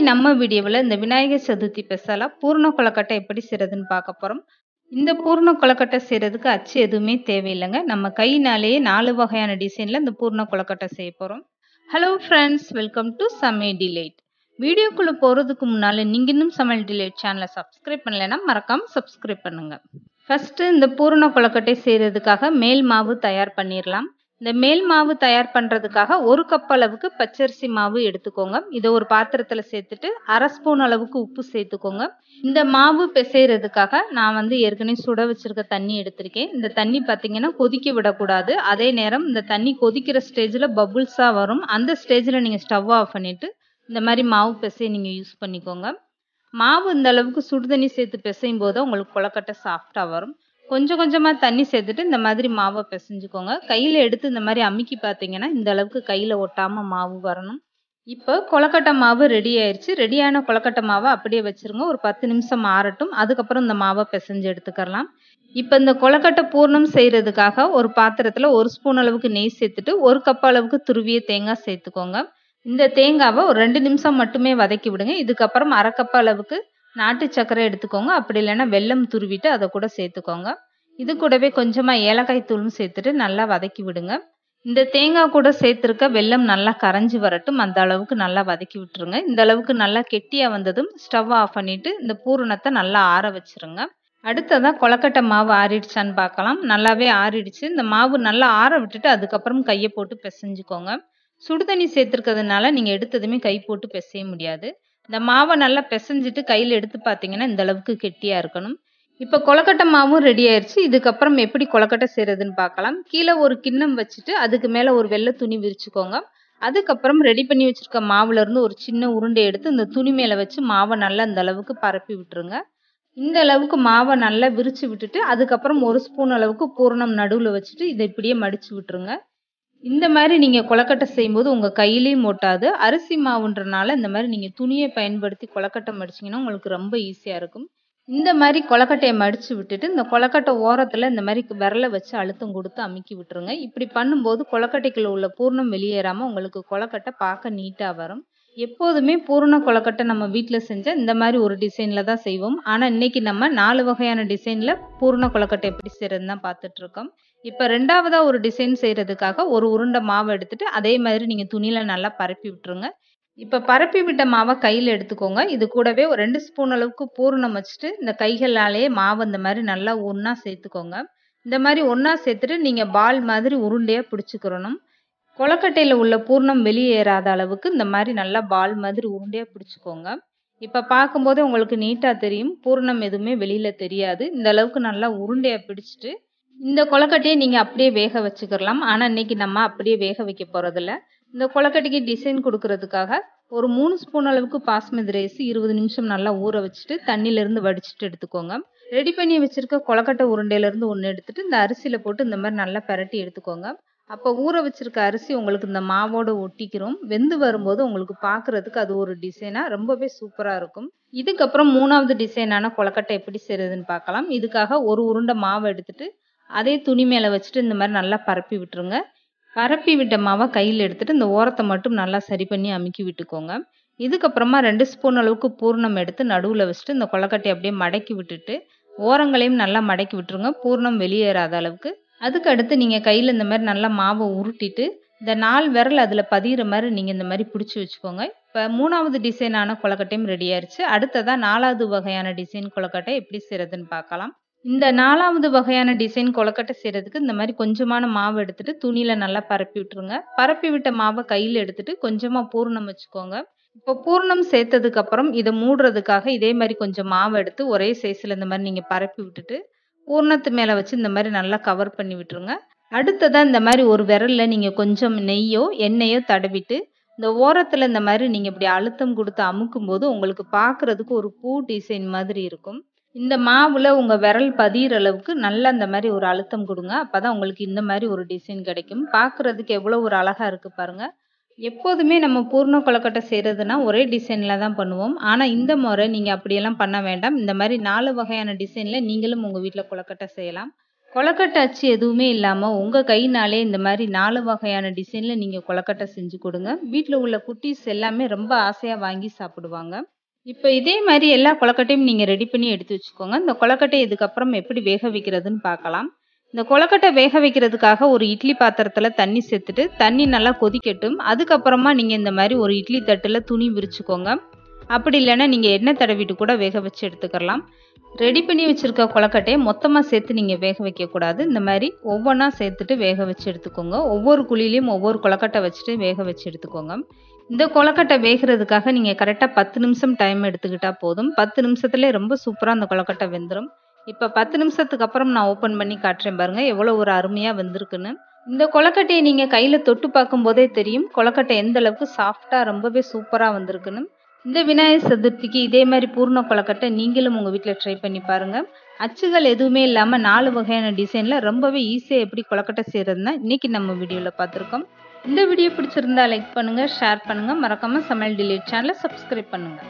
நம்ம வீடியோவில் இந்த விநாயகர் சதுர்த்தி ஸ்பெஷலாக பூர்ண கொழுக்கட்டை எப்படி செய்கிறதுன்னு பார்க்க போகிறோம். இந்த பூர்ண கொழுக்கட்டை செய்கிறதுக்கு அச்சு எதுவுமே தேவையில்லைங்க. நம்ம கையினாலேயே 4 வகையான டிசைனில் இந்த பூர்ண கொழுக்கட்டை செய்ய போகிறோம். ஹலோ ஃப்ரெண்ட்ஸ், வெல்கம் டு சமையல் டிலைட். வீடியோக்குள்ளே போகிறதுக்கு முன்னால் நீங்கள் இன்னும் சமையல் டிலைட் சேனலை சப்ஸ்கிரைப் பண்ணலைன்னா மறக்காமல் சப்ஸ்கிரைப் பண்ணுங்கள். ஃபஸ்ட்டு இந்த பூர்ண கொழுக்கட்டை செய்கிறதுக்காக மேல் மாவு தயார் பண்ணிடலாம். இந்த மேல் மாவு தயார் பண்ணுறதுக்காக 1 கப் அளவுக்கு பச்சரிசி மாவு எடுத்துக்கோங்க. இதை ஒரு பாத்திரத்தில் சேர்த்துட்டு 1/2 ஸ்பூன் அளவுக்கு உப்பு சேர்த்துக்கோங்க. இந்த மாவு பிசைறதுக்காக நான் ஏற்கனவே சுட வச்சிருக்க தண்ணி எடுத்திருக்கேன். இந்த தண்ணி பார்த்தீங்கன்னா கொதிக்க விடக்கூடாது. அதே நேரம் இந்த தண்ணி கொதிக்கிற ஸ்டேஜில் பபுள்ஸாக வரும். அந்த ஸ்டேஜில் நீங்கள் ஸ்டவ் ஆஃப் பண்ணிவிட்டு இந்த மாதிரி மாவு பிசையை நீங்கள் யூஸ் பண்ணிக்கோங்க. மாவு இந்த அளவுக்கு சுடுதண்ணி சேர்த்து பிசையும் போது உங்களுக்கு கொழுக்கட்டை சாஃப்டாக வரும். கொஞ்சம் கொஞ்சமாக தண்ணி சேர்த்துட்டு இந்த மாதிரி மாவை பிசைஞ்சுக்கோங்க. கையில் எடுத்து இந்த மாதிரி அமுக்கி பார்த்தீங்கன்னா இந்த அளவுக்கு கையில் ஒட்டாமல் மாவு வரணும். இப்போ கொழுக்கட்டை மாவு ரெடி ஆயிடுச்சு. ரெடியான கொழுக்கட்டை மாவை அப்படியே வச்சுருங்க. ஒரு 10 நிமிஷம் ஆறட்டும். அதுக்கப்புறம் இந்த மாவை பிசைஞ்சு எடுத்துக்கலாம். இப்போ இந்த கொழுக்கட்டை பூர்ணம் செய்கிறதுக்காக ஒரு பாத்திரத்தில் 1 ஸ்பூன் அளவுக்கு நெய் சேர்த்துட்டு 1 கப் அளவுக்கு துருவிய தேங்காய் சேர்த்துக்கோங்க. இந்த தேங்காவை ஒரு 2 நிமிஷம் மட்டுமே வதக்கி விடுங்க. இதுக்கப்புறம் 1/2 கப் அளவுக்கு நாட்டு சர்க்கரை எடுத்துக்கோங்க. அப்படி இல்லைன்னா வெல்லம் துருவிட்டு அதை கூட சேர்த்துக்கோங்க. இது கூடவே கொஞ்சமாக ஏலக்காய் தூளும் சேர்த்துட்டு நல்லா வதக்கி விடுங்க. இந்த தேங்காய் கூட சேர்த்துருக்க வெல்லம் நல்லா கரைஞ்சி வரட்டும். அந்த அளவுக்கு நல்லா வதக்கி விட்டுருங்க. இந்த அளவுக்கு நல்லா கெட்டியாக வந்ததும் ஸ்டவ் ஆஃப் பண்ணிவிட்டு இந்த பூரணத்தை நல்லா ஆற வச்சுருங்க. அடுத்ததாக கொழுக்கட்டை மாவு ஆறிடுச்சான்னு பார்க்கலாம். நல்லாவே ஆறிடுச்சு. இந்த மாவு நல்லா ஆற விட்டுட்டு அதுக்கப்புறம் கையை போட்டு பிசைஞ்சுக்கோங்க. சுடுதண்ணி சேர்த்துருக்கிறதுனால நீங்கள் எடுத்ததுமே கை போட்டு பிசைய முடியாது. இந்த மாவை நல்லா பிசைஞ்சிட்டு கையில் எடுத்து பார்த்தீங்கன்னா இந்த அளவுக்கு கெட்டியாக இருக்கணும். இப்போ கொழுக்கட்டை மாவும் ரெடி ஆயிடுச்சு. இதுக்கப்புறம் எப்படி கொழுக்கட்டை செய்கிறதுன்னு பார்க்கலாம். கீழே ஒரு கிண்ணம் வச்சுட்டு அதுக்கு மேலே ஒரு வெள்ளை துணி விரிச்சுக்கோங்க. அதுக்கப்புறம் ரெடி பண்ணி வச்சுருக்க மாவுலேருந்து ஒரு சின்ன உருண்டை எடுத்து இந்த துணி மேலே வச்சு மாவை நல்லா இந்த அளவுக்கு பரப்பி விட்டுருங்க. இந்த அளவுக்கு மாவை நல்லா விரித்து விட்டுட்டு அதுக்கப்புறம் 1 ஸ்பூன் அளவுக்கு பூரணம் நடுவில் வச்சுட்டு இதை இப்படியே மடித்து விட்டுருங்க. இந்த மாதிரி நீங்கள் கொழுக்கட்டை செய்யும்போது உங்கள் கையிலையும் ஒட்டாது. அரிசி மாவுன்றனால இந்த மாதிரி நீங்கள் துணியை பயன்படுத்தி கொழுக்கட்டை மடிச்சிங்கன்னா உங்களுக்கு ரொம்ப ஈஸியாக இருக்கும். இந்த மாதிரி கொழுக்கட்டையை மடித்து விட்டுட்டு இந்த கொழுக்கட்டை ஓரத்தில் இந்த மாதிரி விரலை வச்சு அழுத்தம் கொடுத்து அமுக்கி விட்டுருங்க. இப்படி பண்ணும்போது கொழுக்கட்டைக்குள்ள உள்ள பூர்ணம் வெளியேறாமல் உங்களுக்கு கொழுக்கட்டை பார்க்க நீட்டாக வரும். எப்போதுமே பூர்ண கொழுக்கட்டை நம்ம வீட்டில் செஞ்சால் இந்த மாதிரி ஒரு டிசைனில் தான் செய்வோம். ஆனால் இன்னைக்கு நம்ம 4 வகையான டிசைனில் பூர்ண கொழுக்கட்டை எப்படி செய்கிறதுன்னு தான் பார்த்துட்ருக்கோம். இப்போ 2வதாக ஒரு டிசைன் செய்கிறதுக்காக ஒரு உருண்டை மாவு எடுத்துட்டு அதே மாதிரி நீங்கள் துணியில் நல்லா பரப்பி விட்டுருங்க. இப்போ பரப்பி விட்ட மாவை கையில் எடுத்துக்கோங்க. இது கூடவே ஒரு 2 ஸ்பூன் அளவுக்கு பூரணம் வச்சுட்டு இந்த கைகளாலேயே மாவு இந்த மாதிரி நல்லா ஒன்றா சேர்த்துக்கோங்க. இந்த மாதிரி ஒன்றா சேர்த்துட்டு நீங்கள் பால் மாதிரி உருண்டையாக பிடிச்சிக்கிறணும். கொழுக்கட்டையில் உள்ள பூர்ணம் வெளியேறாத அளவுக்கு இந்த மாதிரி நல்லா பால் மாதிரி உருண்டையாக பிடிச்சிக்கோங்க. இப்போ பார்க்கும்போதே உங்களுக்கு நீட்டாக தெரியும். பூர்ணம் எதுவுமே வெளியில் தெரியாது. இந்த அளவுக்கு நல்லா உருண்டையாக பிடிச்சிட்டு இந்த கொழுக்கட்டையை நீங்கள் அப்படியே வேக வச்சுக்கிறலாம். ஆனால் இன்னைக்கு நம்ம அப்படியே வேக வைக்க போகிறதில்ல. இந்த கொழுக்கட்டைக்கு டிசைன் கொடுக்கறதுக்காக ஒரு 3 ஸ்பூன் அளவுக்கு பாஸ்மதி ரைஸ் 20 நிமிஷம் நல்லா ஊற வச்சுட்டு தண்ணியிலேருந்து வடிச்சிட்டு எடுத்துக்கோங்க. ரெடி பண்ணி வச்சுருக்க கொழுக்கட்டை உருண்டையிலேருந்து ஒன்று எடுத்துட்டு இந்த அரிசியில் போட்டு இந்த மாதிரி நல்லா பரட்டி எடுத்துக்கோங்க. அப்போ ஊற வச்சிருக்க அரிசி உங்களுக்கு இந்த மாவோட ஒட்டிக்கிறோம். வெந்து வரும்போது உங்களுக்கு பார்க்குறதுக்கு அது ஒரு டிசைனாக ரொம்பவே சூப்பராக இருக்கும். இதுக்கப்புறம் 3வது டிசைனான கொழுக்கட்டை எப்படி செய்கிறதுன்னு பார்க்கலாம். இதுக்காக ஒரு உருண்டை மாவை எடுத்துட்டு அதே துணி மேலே வச்சுட்டு இந்த மாதிரி நல்லா பரப்பி விட்டுருங்க. பரப்பி விட்ட மாவை கையில் எடுத்துட்டு இந்த ஓரத்தை மட்டும் நல்லா சரி பண்ணி அமுக்கி விட்டுக்கோங்க. இதுக்கப்புறமா 2 ஸ்பூன் அளவுக்கு பூர்ணம் எடுத்து நடுவில் வச்சுட்டு இந்த கொழுக்கட்டையை அப்படியே மடக்கி விட்டுட்டு ஓரங்களையும் நல்லா மடக்கி விட்டுருங்க, பூர்ணம் வெளியேறாத அளவுக்கு. அதுக்கு அடுத்து நீங்கள் கையில் இந்த மாதிரி நல்லா மாவை உருட்டிட்டு இந்த 4 விரல் அதில் பதிகிற மாதிரி நீங்கள் இந்த மாதிரி பிடிச்சி வச்சுக்கோங்க. இப்போ 3வது டிசைனான கொழுக்கட்டையும் ரெடி ஆயிடுச்சு. அடுத்ததாக 4வது வகையான டிசைன் கொழுக்கட்டை எப்படி செய்கிறதுன்னு பார்க்கலாம். இந்த 4வது வகையான டிசைன் கொழுக்கட்டை செய்கிறதுக்கு இந்த மாதிரி கொஞ்சமான மாவு எடுத்துட்டு துணியில் நல்லா பரப்பி விட்டுருங்க. பரப்பி விட்ட மாவை கையில் எடுத்துட்டு கொஞ்சமாக பூர்ணம் வச்சுக்கோங்க. இப்போ பூர்ணம் சேர்த்ததுக்கப்புறம் இதை மூடுறதுக்காக இதே மாதிரி கொஞ்சம் மாவு எடுத்து ஒரே சைஸில் இந்த மாதிரி நீங்கள் பரப்பி விட்டுட்டு பூர்ணத்து மேலே வச்சு இந்த மாதிரி நல்லா கவர் பண்ணி விட்டுருங்க. அடுத்ததாக இந்த மாதிரி ஒரு விரலில் நீங்கள் கொஞ்சம் நெய்யோ எண்ணெயோ தடவிட்டு இந்த ஓரத்தில் இந்த மாதிரி நீங்கள் இப்படி அழுத்தம் கொடுத்து அமுக்கும் போது உங்களுக்கு பார்க்குறதுக்கு ஒரு பூ டிசைன் மாதிரி இருக்கும். இந்த மாவில் உங்கள் விரல் பதிகிற அளவுக்கு நல்லா இந்த மாதிரி ஒரு அழுத்தம் கொடுங்க. அப்போ தான் உங்களுக்கு இந்த மாதிரி ஒரு டிசைன் கிடைக்கும். பார்க்குறதுக்கு எவ்வளோ ஒரு அழகாக இருக்குது பாருங்கள். எப்போதுமே நம்ம பூர்ண கொழுக்கட்டை செய்கிறதுனா ஒரே டிசைனில் தான் பண்ணுவோம். ஆனால் இந்த முறை நீங்கள் அப்படியெல்லாம் பண்ண வேண்டாம். இந்த மாதிரி 4 வகையான டிசைனில் நீங்களும் உங்கள் வீட்டில் கொழுக்கட்டை செய்யலாம். கொழுக்கட்டை அச்சு எதுவுமே இல்லாம உங்க கையினாலே இந்த மாதிரி 4 வகையான டிசைன்ல நீங்க கொழுக்கட்டை செஞ்சு கொடுங்க. வீட்ல உள்ள குட்டீஸ் எல்லாமே ரொம்ப ஆசையா வாங்கி சாப்பிடுவாங்க. இப்ப இதே மாதிரி எல்லா கொழுக்கட்டையும் நீங்க ரெடி பண்ணி எடுத்து வச்சுக்கோங்க. இந்த கொழுக்கட்டை இதுக்கப்புறம் எப்படி வேக வைக்கிறதுன்னு பார்க்கலாம். இந்த கொழுக்கட்டை வேக வைக்கிறதுக்காக ஒரு இட்லி பாத்திரத்துல தண்ணி சேர்த்துட்டு தண்ணி நல்லா கொதிக்கட்டும். அதுக்கப்புறமா நீங்க இந்த மாதிரி ஒரு இட்லி தட்டுல துணி விரிச்சுக்கோங்க. அப்படி இல்லைன்னா நீங்க எண்ணெய் தடவிட்டு கூட வேக வச்சு எடுத்துக்கலாம். ரெடி பண்ணி வச்சிருக்க கொழுக்கட்டையை மொத்தமா சேர்த்து நீங்க வேக வைக்க கூடாது. இந்த மாதிரி ஒவ்வொன்றா சேர்த்துட்டு வேக வச்சு எடுத்துக்கோங்க. ஒவ்வொரு குழியிலையும் ஒவ்வொரு கொழுக்கட்டை வச்சுட்டு வேக வச்சு எடுத்துக்கோங்க. இந்த கொழுக்கட்டை வேகிறதுக்காக நீங்க கரெக்டா 10 நிமிஷம் டைம் எடுத்துக்கிட்டா போதும். 10 நிமிஷத்துல ரொம்ப சூப்பரா அந்த கொழுக்கட்டை வெந்துடும். இப்ப 10 நிமிஷத்துக்கு அப்புறம் நான் ஓபன் பண்ணி காட்டுறேன் பாருங்க எவ்வளவு ஒரு அருமையா வெந்திருக்குன்னு. இந்த கொழுக்கட்டையை நீங்க கையில தொட்டு பார்க்கும் போதே தெரியும் கொழுக்கட்டை எந்த அளவுக்கு சாஃப்டா ரொம்பவே சூப்பரா வந்திருக்குன்னு. இந்த விநாயகர் சதுர்த்திக்கு இதே மாதிரி பூர்ண கொழுக்கட்டை நீங்களும் உங்க வீட்ல ட்ரை பண்ணி பாருங்க. அச்சுகள் எதுவுமே இல்லாம 4 வகையான டிசைன்ல ரொம்பவே ஈஸியா எப்படி கொழுக்கட்டை செய்யறதுன்னா இன்னைக்கு நம்ம வீடியோல பார்த்திருக்கோம். இந்த வீடியோ பிடிச்சிருந்தா லைக் பண்ணுங்க, ஷேர் பண்ணுங்க, மறக்காம சமையல் டிலைட் சேனலை சப்ஸ்கிரைப் பண்ணுங்க.